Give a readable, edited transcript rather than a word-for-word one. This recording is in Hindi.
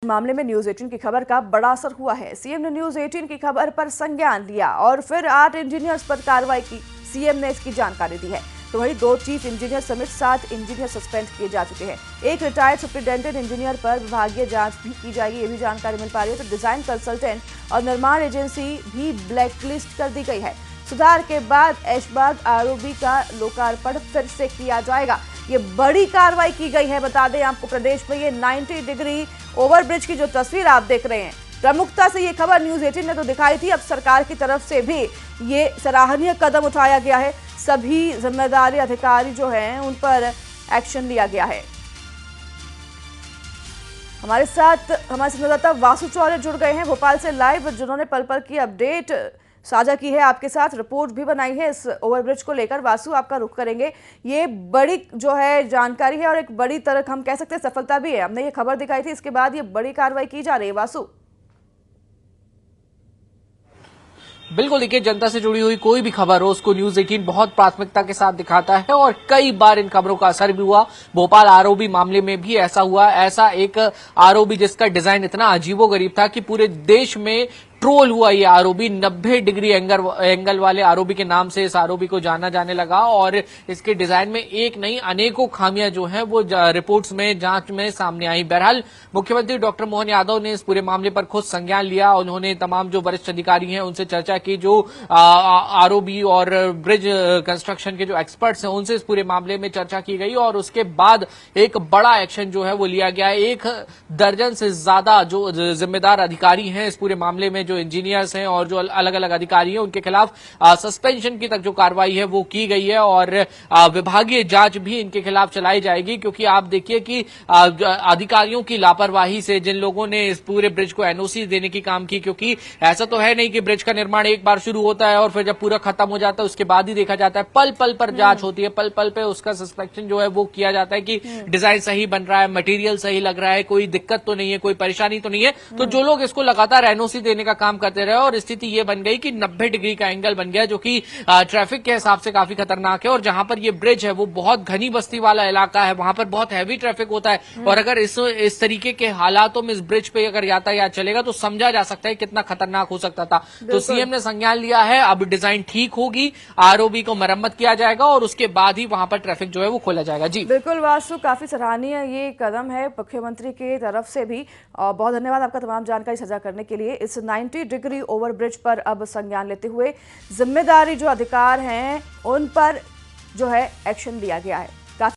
मामले में न्यूज 18 की खबर का बड़ा असर हुआ है। सीएम ने न्यूज 18 की खबर पर संज्ञान लिया और फिर 8 इंजीनियर्स पर कार्रवाई की। सीएम ने इसकी जानकारी दी है। तो वहीं 2 चीफ इंजीनियर समेत 7 इंजीनियर सस्पेंड किए जा चुके हैं। एक रिटायर्ड सुपरिटेंडेंट इंजीनियर पर विभागीय जांच भी की जाएगी, ये भी जानकारी मिल पा रही है। तो डिजाइन कंसल्टेंट और निर्माण एजेंसी भी ब्लैकलिस्ट कर दी गई है। सुधार के बाद ऐशबाग आरओबी का लोकार्पण फिर से किया जाएगा। ये बड़ी कार्रवाई की गई है। बता दें आपको, प्रदेश में ये 90 डिग्री ओवरब्रिज की जो तस्वीर आप देख रहे हैं, प्रमुखता से ये खबर न्यूज 18 ने तो दिखाई थी। अब सरकार की तरफ से भी ये सराहनीय कदम उठाया गया है। सभी जिम्मेदारी अधिकारी जो हैं उन पर एक्शन लिया गया है। हमारे साथ हमारे संवाददाता वासु चौरे जुड़ गए हैं भोपाल से लाइव, जिन्होंने पल पल की अपडेट साझा की है, आपके साथ रिपोर्ट भी बनाई है इस ओवरब्रिज को लेकर। वासु, आपका रुख करेंगे। ये बड़ी जो है जानकारी है और एक बड़ी तरह हम कह सकते हैं सफलता भी है। हमने ये खबर दिखाई थी, इसके बाद ये बड़ी कार्रवाई की जा रही है। वासु, बिल्कुल, देखिए, जनता से जुड़ी हुई कोई भी खबर हो उसको न्यूज 18 बहुत प्राथमिकता के साथ दिखाता है और कई बार इन खबरों का असर भी हुआ। भोपाल आरओबी मामले में भी ऐसा हुआ। ऐसा एक आरओबी जिसका डिजाइन इतना अजीबोगरीब था कि पूरे देश में ट्रोल हुआ। ये आरओबी 90 डिग्री एंगल वाले आरओबी के नाम से इस आरओबी को जाना जाने लगा और इसके डिजाइन में एक नहीं अनेकों खामियां जो हैं वो रिपोर्ट्स में, जांच में सामने आई। बहरहाल मुख्यमंत्री डॉक्टर मोहन यादव ने इस पूरे मामले पर खुद संज्ञान लिया। उन्होंने तमाम जो वरिष्ठ अधिकारी हैं उनसे चर्चा की, जो आरओबी और ब्रिज कंस्ट्रक्शन के जो एक्सपर्ट्स हैं उनसे इस पूरे मामले में चर्चा की गई और उसके बाद एक बड़ा एक्शन जो है वो लिया गया। 1 दर्जन से ज्यादा जो जिम्मेदार अधिकारी हैं इस पूरे मामले में, जो इंजीनियर्स हैं और जो अलग अलग अधिकारी हैं, उनके खिलाफ सस्पेंशन की तक जो कार्रवाई है वो की गई है और विभागीय जांच भी इनके खिलाफ चलाई जाएगी। क्योंकि आप देखिए कि अधिकारियों की लापरवाही से जिन लोगों ने इस पूरे ब्रिज को एनओसी देने की काम की, क्योंकि ऐसा तो है नहीं कि ब्रिज का निर्माण एक बार शुरू होता है और फिर जब पूरा खत्म हो जाता है उसके बाद ही देखा जाता है। पल पल पर जांच होती है, पल पल पे उसका सस्पेक्शन जो है वो किया जाता है कि डिजाइन सही बन रहा है, मटेरियल सही लग रहा है, कोई दिक्कत तो नहीं है, कोई परेशानी तो नहीं है। तो जो लोग इसको लगातार एनओसी देने का काम करते रहे और स्थिति ये बन गई कि 90 डिग्री का एंगल बन गया, जो कि ट्रैफिक के हिसाब से काफी खतरनाक है। और जहां पर ये ब्रिज है वो बहुत घनी बस्ती वाला इलाका है, वहां पर बहुत हैवी ट्रैफिक होता है और अगर इस तरीके के हालातों में इस ब्रिज पे अगर यातायात चलेगा तो समझा जा सकता है कितना खतरनाक हो सकता था। तो सीएम ने संज्ञान लिया है। अब डिजाइन ठीक होगी, आरओबी को मरम्मत किया जाएगा और उसके बाद ही वहां पर ट्रैफिक जो है वो खोला जाएगा। जी बिल्कुल वासु, काफी सराहनीय ये कदम है मुख्यमंत्री की तरफ से भी। और बहुत धन्यवाद आपका तमाम जानकारी साझा करने के लिए। इस 90 डिग्री ओवरब्रिज पर अब संज्ञान लेते हुए जिम्मेदारी जो अधिकार हैं उन पर जो है एक्शन लिया गया है।